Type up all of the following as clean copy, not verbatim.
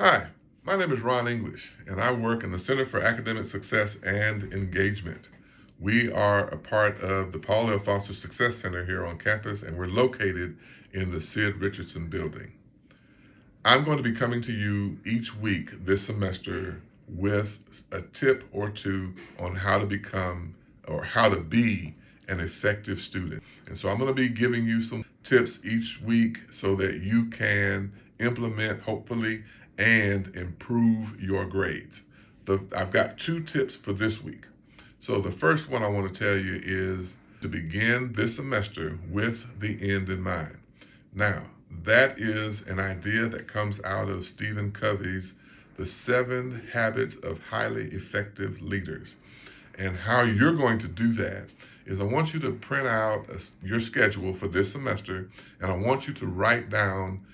Hi, my name is Ron English, and I work in the Center for Academic Success and Engagement. We are a part of the Paul L. Foster Success Center here on campus, and we're located in the Sid Richardson building. I'm going to be coming to you each week this semester with a tip or two on how to become or how to be an effective student. And so I'm going to be giving you some tips each week so that you can implement, hopefully, and improve your grades. I've got two tips for this week. So the first one I want to tell you is to begin this semester with the end in mind. Now, that is an idea that comes out of Stephen Covey's The 7 Habits of Highly Effective Leaders. And how you're going to do that is I want you to print out your schedule for this semester, and I want you to write down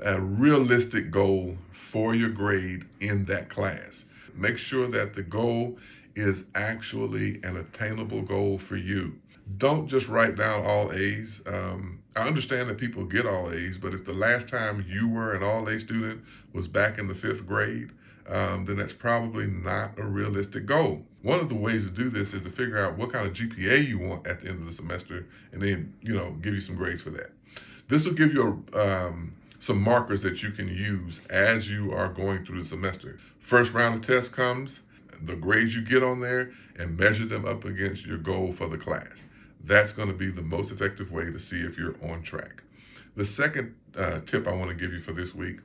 a realistic goal for your grade in that class. Make sure that the goal is actually an attainable goal for you. Don't just write down all A's. I understand that people get all A's, but if the last time you were an all A student was back in the fifth grade, then that's probably not a realistic goal. One of the ways to do this is to figure out what kind of GPA you want at the end of the semester, and then give you some grades for that. This will give you some markers that you can use as you are going through the semester. First round of tests comes, the grades you get on there, and measure them up against your goal for the class. That's going to be the most effective way to see if you're on track. The second tip I want to give you for this week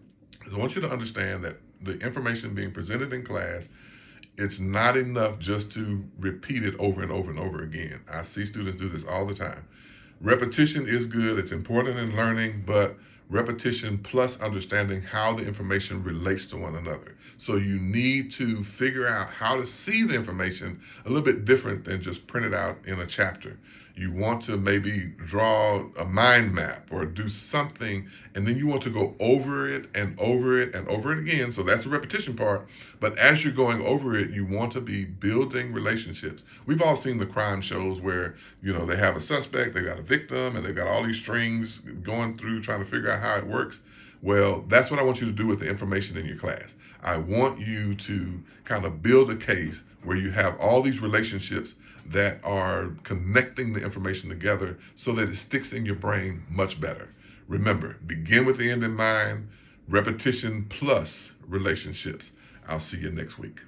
is I want you to understand that the information being presented in class, it's not enough just to repeat it over and over and over again. I see students do this all the time. Repetition is good, it's important in learning, but repetition plus understanding how the information relates to one another. So you need to figure out how to see the information a little bit different than just print it out in a chapter. You want to maybe draw a mind map or do something, and then you want to go over it and over it and over it again. So that's the repetition part. But as you're going over it, you want to be building relationships. We've all seen the crime shows where, they have a suspect, they've got a victim, and they've got all these strings going through trying to figure out how it works. Well, that's what I want you to do with the information in your class. I want you to kind of build a case where you have all these relationships that are connecting the information together so that it sticks in your brain much better. Remember, begin with the end in mind, repetition plus relationships. I'll see you next week.